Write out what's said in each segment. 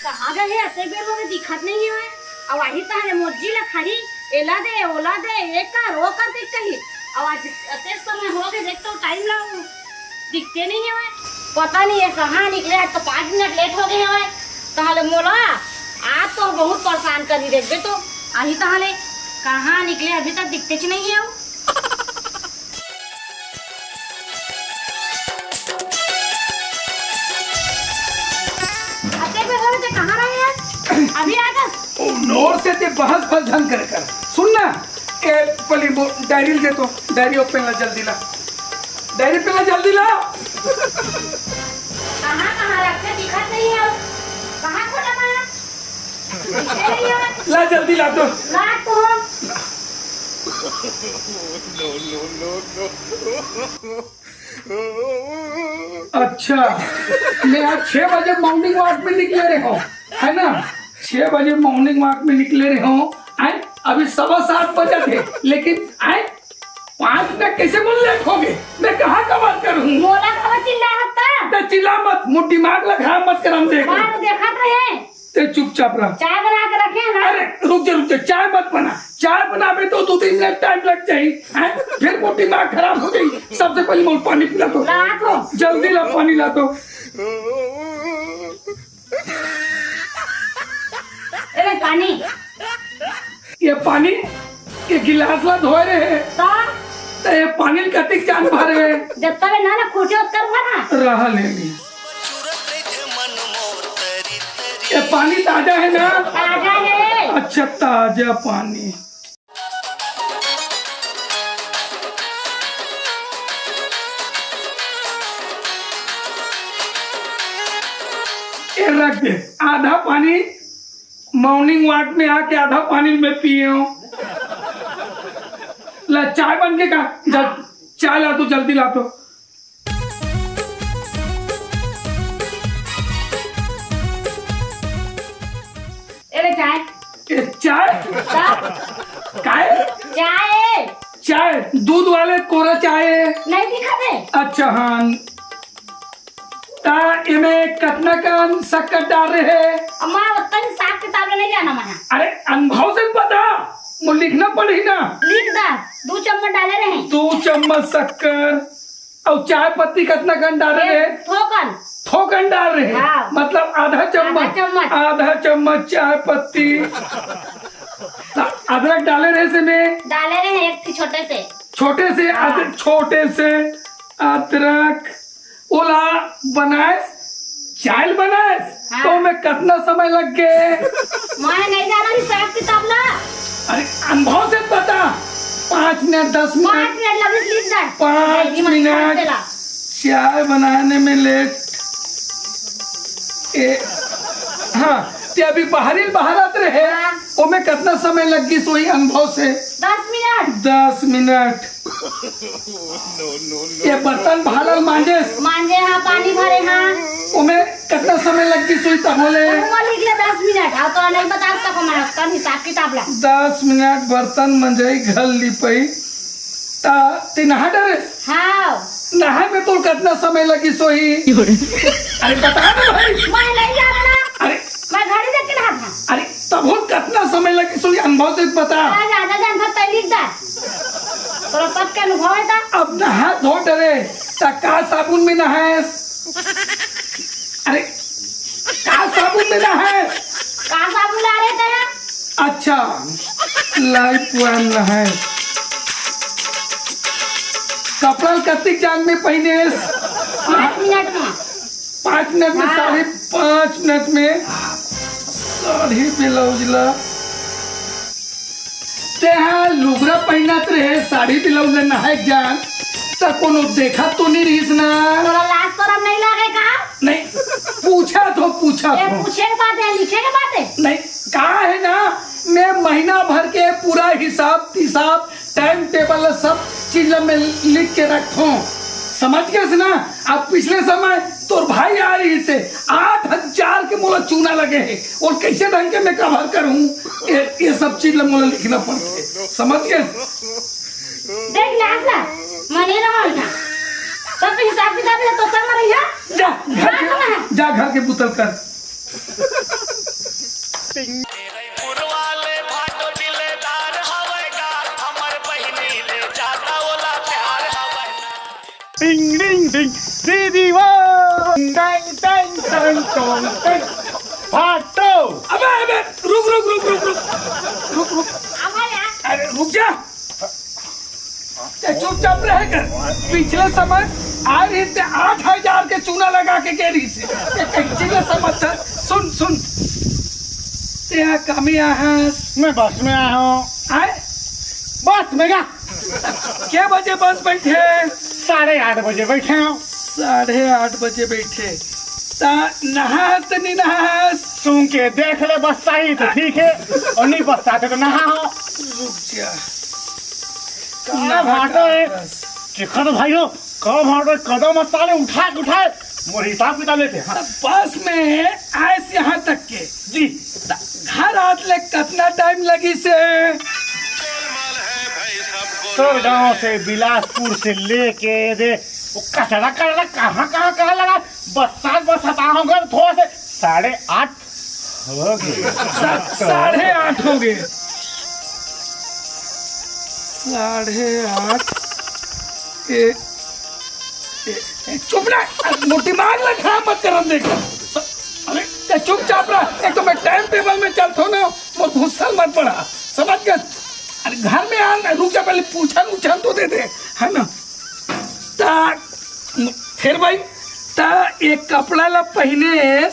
कहाँ गए है अते बेर में दिखत नहीं है अब आही तारे मोजी ला खड़ी एला दे ओला दे एक का रो कर देख कही अब आज अते समय हो गए देख तो टाइम लाओ दिखते नहीं है पता नहीं है कहाँ निकले आज तो 5 मिनट लेट हो गए है ताले मोला आज तो बहुत परेशान करी देख बे तो आही ताले कहाँ निकले अभी तक दिखते नहीं है कहाँ रहे अभी आकर ओ नोर से ते बहस बस ढंग कर सुन ना ए पली डायरी दे तो डायरी ओपन ला जल्दी ला डायरी पे ला जल्दी ला कहाँ रखे दिखत नहीं है कहाँ खोला माया ला जल्दी ला तो अच्छा मैं आज 6 बजे मॉर्निंग वॉक में निकले रहे हो है ना 6 बजे मॉर्निंग वॉक में निकले रहे हो आए अभी 7:15 बजे थे लेकिन आए 5 मिनट कैसे बोल लेट हो गए मैं कहाँ का बात करूँ मोला कब चिल्ला हत्ता तो चिल्ला मत मुझ दिमाग लगा मत कर हम देख देखा तो है ते चुपचाप रह चाय बना के रखे ना अरे रुक जा चाय मत बना चाय बनावे तो 2-3 मिनट टाइम लग जाये फिर वो दिमाग खराब हो गई सबसे पहले मोल पानी पिला तो जल्दी ला पानी ला तो पानी ये पानी ये गिलास ला धोए रहे तो ये पानी कतिक जान भरे जब तक ना ना खोटे उत्तर हुआ ना रहा ले ली ये पानी ताजा है ना ताजा है अच्छा ताजा पानी ये रख दे आधा पानी मॉर्निंग वॉक में आके आधा पानी में पिए हो ला चाय बन के का चाय ला तो जल्दी ला तो चाय चाय चाय दूध वाले कोरा चाय नहीं दिखा दे अच्छा हाँ ता इमें कितना का शक्कर डाल रहे हैं अम्मा उतना हिसाब किताब नहीं जाना मना अरे अनुभव से पता वो लिखना पड़ी ना लिख दा 2 चम्मच डाले रहे 2 चम्मच शक्कर और चाय पत्ती कितना गन डाल रहे थोकन डाल रहे हाँ। मतलब आधा चम्मच चाय पत्ती अदरक डाले रहे से में डाले रहे एक छोटे से हाँ। छोटे से अदरक ओला बनाए चाय बनाए हाँ। तो मैं कितना समय लग गए मैं नहीं जाना हिसाब किताब ला अरे अनुभव से पता 5 मिनट 10 मिनट 5 मिनट चाय बनाने में लेट हाँ ते अभी बाहर आते रहे हाँ। वो में कितना समय लग गई सोई अनुभव से 10 मिनट ये बर्तन भालल मांजे हाँ पानी भरे हाँ उमें कितना समय लग गई सोई तब बोले 10 मिनट हाँ तो नहीं बता सको मैं कल हिसाब किताब ला 10 मिनट बर्तन मंजई घर लिपई ते नहा डरे हाँ नहा में तो कितना समय लगी सोई अरे बता ना भाई मैं नहीं जाना ना अरे मैं घड़ी देख के नहा था अरे तब कितना समय लगी सोई अनुभव से बता ज्यादा जानता तो लिख दा तोरा सब के अनुभव है था अब नहा धो डरे का साबुन में नहाए अरे का साबुन में नहाए का साबुन ला रहे थे अच्छा लाइफ वन नहाए कपड़ा कतिक जान में पहने 5 मिनट में 5 मिनट में 5.5 मिनट में साड़ी ब्लाउज ला ते हाँ लुगरा पहनत रहे साड़ी ब्लाउज नहाए जान तो कोनो देखा तो नहीं रहीस ना तोरा लाज शरम नहीं लगेगा नहीं पूछा तो पूछे के बात है लिखे के बात है नहीं कहा है ना मैं महीना भर के पूरा हिसाब टाइम टेबल सब चीज में लिख के रखता हूँ समझ गए ना अब पिछले समय तो भाई आ रही से 8,000 के मोला चूना लगे है और कैसे ढंग के मैं कवर करूँ ये सब चीज मोला लिखना पड़ता है समझ गए देख लाज ला मने रहल ना सब हिसाब किताब ले तो सब मरैया जा घर के बुतल कर टिंग टिंग टिंग दीदी वाह टिंग टिंग टिंग टिंग भाटो। अबे रुक। अरे रुक जा, चुपचाप रह कर। पिछले समय आ रही थी 8,000 के चूना लगा के कह रही थी पिछले समय था। सुन तेरा कमी मैं बस में आया हूँ। आए बस में क्या बजे बस बैठे? 8:30 बजे बैठे हूँ। 8:30 बजे बैठे ता नहास तो नहीं नहास? सुन के देख ले, बस सही तो ठीक है, और नहीं बस आते तो नहा हो। रुक जा भाटो चिकन भाई हो कब भाटो कदम मसाले उठाए मोर हिसाब किताब लेते। हाँ। बस में आए यहाँ तक के जी घर आत ले कितना टाइम लगी से? सर गांव से बिलासपुर से लेके दे वो कचरा कहाँ लगा। बस आता हूँ थोड़ा से 8:30 हो गए। 8:30 हो गए। 8:30 चुप रह, दिमाग में खराब मत कर। देखो अरे चुपचाप रह। एक तो मैं टाइम टेबल में चलता हूँ ना, और गुस्सा मत पड़ा, समझ गए? अरे घर में आ, रुक जा, पहले पूछन तो दे दे, है ना? फिर भाई एक कपड़ा ला पहने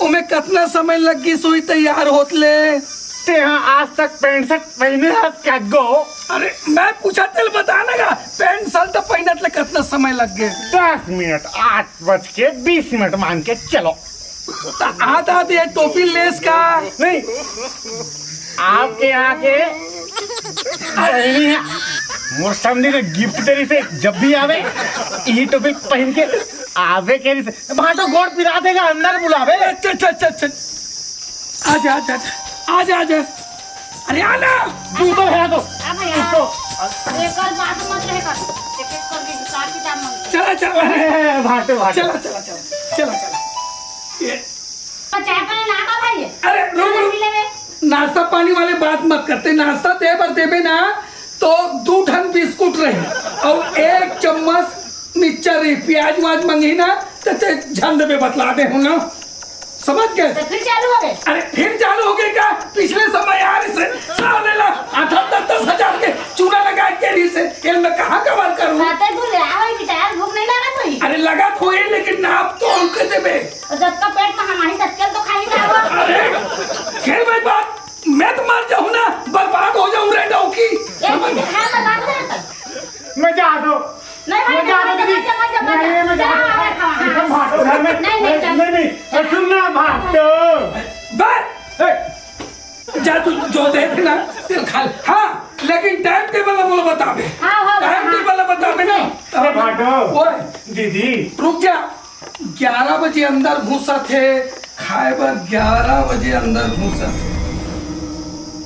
उमे कितना समय लगी सोई तैयार होतले? ते हाँ आज तक पैंट शर्ट पहने क्या गो? अरे मैं पूछा तेल बताना का पैंट शर्ट तो पहने ले कितना समय लग गए? 10 मिनट 8:20 मिनट मान के चलो। आधा दे टोपी लेस का नहीं आपके आगे मोर समझे के गिफ्ट तेरी से जब भी आवे यही टोपी पहन के आवे के से भाटो गोड़ पिरा देगा, अंदर बुलावे। अच्छा आजा। अरे आना तू तो है तो एक और बात मत रहे कर, एक करके हिसाब किताब मांग। चला भाटो चला ये चाय पानी ना का भाई? अरे रुक, नाश्ता पानी वाले बात मत करते। नाश्ता देबे ना तो 2 ठन बिस्कुट रही और 1 चम्मच मिक्सचर रही। प्याज वाज मंगी ना तो झंड में बतला दे हूँ ना, समझ गए? तो फिर चालू हो गए? अरे फिर चालू हो गए क्या? पिछले समय यार इसे 10,000 के चूना लगा के रही से मैं कहाँ कवर करूँ? खाते तू ले आवे कि चाय भूख नहीं लगा कोई? अरे लगा तो है लेकिन नाप तो हम कैसे बे? जब का पेट में हमारी तत्काल तो खाई ना हो। अरे खेल भाई बात, मैं तो मर जाऊँ ना, बर्बाद हो जाऊँ रे डौकी। एक दिन खा बर्बाद हो जाता। मैं जा दो नहीं भाई मैं जा भाटो घर में नहीं सुनना भाटो जा तू जो देख ना तेल खा। हाँ लेकिन टाइम टेबल बोलो बतावे। टाइम टेबल बतावे ना भाटो। ओए दीदी रुक जा, 11 बजे अंदर घुसा थे खाए पर 11 बजे अंदर घुसा थे।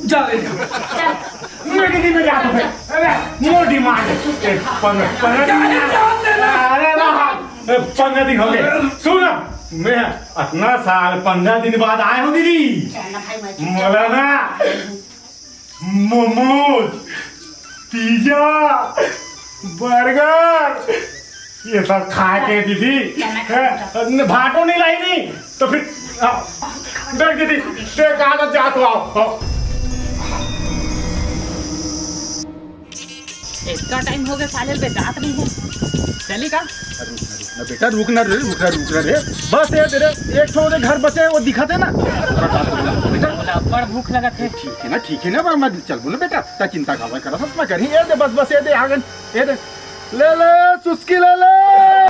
जा ले जा दीदी में जाता है। अरे मोर डिमांड 15 दिन हो गए। सुन मैं इतना साल 15 दिन बाद आया हूँ दीदी। मौलाना मोमोज पिज्जा बर्गर ये सब खा के दीदी भाटो नहीं लाई नहीं तो फिर देख दीदी देख आदत जा तो आओ। इतना टाइम हो गया साले पे जात नहीं है, चलेगा? बेटा रुकना रे बस ये तेरे एक ठो घर बचे वो दिखाते ना बेटा बड़ भूख लगा थे। ठीक है ना मैं चल बोले बेटा ता चिंता का करा सब मैं करी ये दे बस ये दे आगन ये दे ले सुस्की ले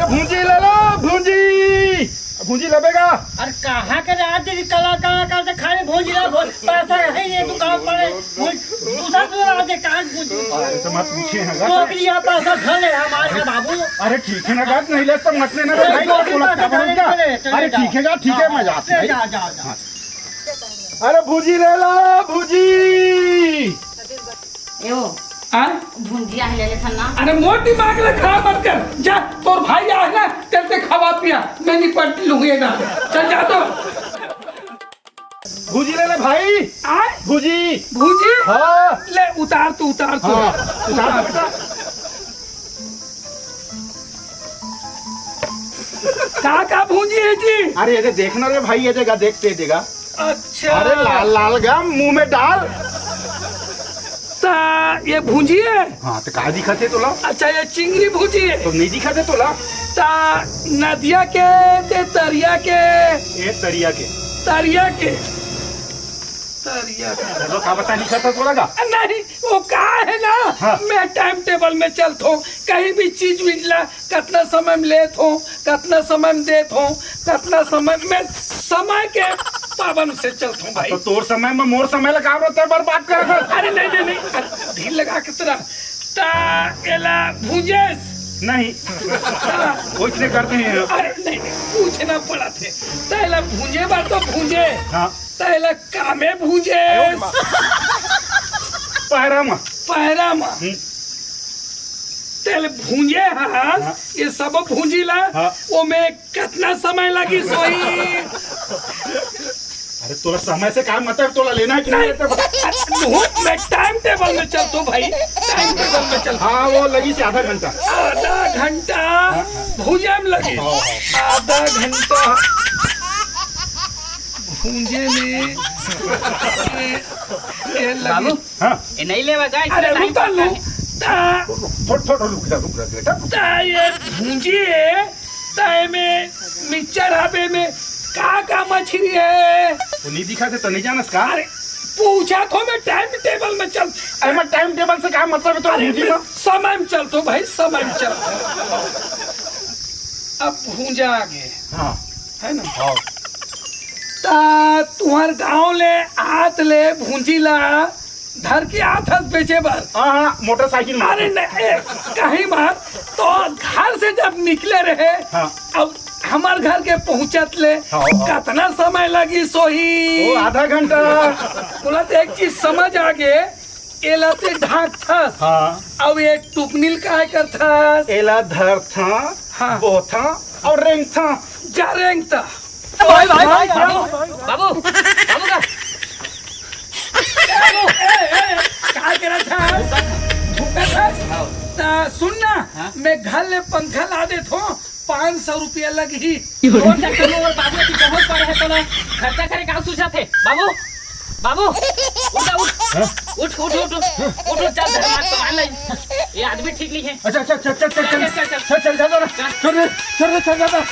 भूंजी ले लो भूंजी लेबेगा। अरे कहाँ के रात दिन कलाकार से खाने भोज रहा पैसा है ये दुकान पड़े दूसरा तो कहाँ अरे तो मत पूछिए नौकरी यहाँ पैसा घर ले हमारे बाबू। अरे ठीक है ना बात नहीं ले तो मत लेना भाई। अरे ठीक है मैं जाते हैं। अरे भूजी ले लो भूजी। भुंजिया ले ले सन्ना। अरे मोटी दिमाग ले खराब मत कर। जा तोर भाई आए ना तेरे खवा पिया मैं निपट लूंगी ना। चल जा तो। भूजी ले ले भाई, आए भूजी। भूजी हाँ ले उतार तू उतार तू हाँ, उतार बेटा। का भूजी है जी? अरे ये देखना रे भाई, ये देगा, देखते देगा। अच्छा अरे लाल लाल गम मुंह में डाल। ता ये भूजी है? हाँ तो का दिखते तोला? अच्छा ये चिंगरी भूजी है? तो नहीं दिखते तोला? ता नदिया के ते तरिया के? ये तरिया के। तरिया के तरिया के चलो का बता दिखता तोला का? नहीं वो का है ना। हाँ। मैं टाइम टेबल में चलता हूँ, कहीं भी चीज मिलला कितना समय में लेत हूँ, कितना समय में देत हूँ, कितना समय में, समय के पाबंद से चलता हूँ भाई। तो तोर समय में मोर समय लगा रहता है, बर्बाद कर। अरे नहीं नहीं नहीं, अरे ढील लगा के तरह ता एला भूजेस नहीं कुछ नहीं करते हैं। अरे नहीं नहीं, पूछना पड़ा थे तैला भूंजे बार तो भूंजे। हाँ तैला कामे भूंजे पैरामा। पैरामा तेल भूंजे। हाँ ये सब भूंजिला। हाँ। वो में कितना समय लगी सोई? अरे तोला समय से काम मतलब तोला लेना है कि नहीं लेता? मैं टाइम टेबल में चलता हूँ भाई, टाइम टेबल में चलता हूँ। हाँ वो लगी से आधा घंटा। आधा घंटा भूंजे में लगे? आधा घंटा भूंजे में ये लगी। हाँ ये नहीं लेवा गाइस। अरे रुका लो ता थोड़ा रुक जा बेटा। ता ये भूंजी है, ताए में मिक्सचर हबे में का मछली है? तो नहीं दिखा तो नहीं जानस का? अरे पूछा तो मैं टाइम टेबल में चल। अरे मैं टाइम टेबल से काम मतलब है तो अरे भूजी में समय में चल तो भाई, समय में चल। अब भूंजा आगे हाँ है ना। हाँ ता तुम्हार गांव ले आत ले भूंजीला धर के आत हस बेचे बार। हाँ मोटरसाइकिल में। अरे नहीं कहीं बार तो घर से जब निकले रहे। हाँ। अब हमार घर के पहुंचत ले हाँ। कितना समय लगी सोही? वो आधा घंटा। बोला तो एक चीज समझ आ गए, एला ते ढाक था। हाँ अब ये टुकनील काय कर था? एला धर था। हाँ। वो था और रेंग था। जा रेंग था। भाई भाई भाई बाबू बाबू का क्या कह रहा था? धूपा था? ता सुनना, मैं घर ले पंखा ला दे थो, 500 रुपया लगी। कौन सा करो और बाबू तू बहुत बड़ा है तो ना खर्चा करे का सोचा थे बाबू। बाबू उठ उठ उठ उठ उठ उठ उठ चल धर्म तो मान ले, ये आदमी ठीक नहीं है। अच्छा अच्छा चल चल चल चल चल चल चल चल चल चल चल चल चल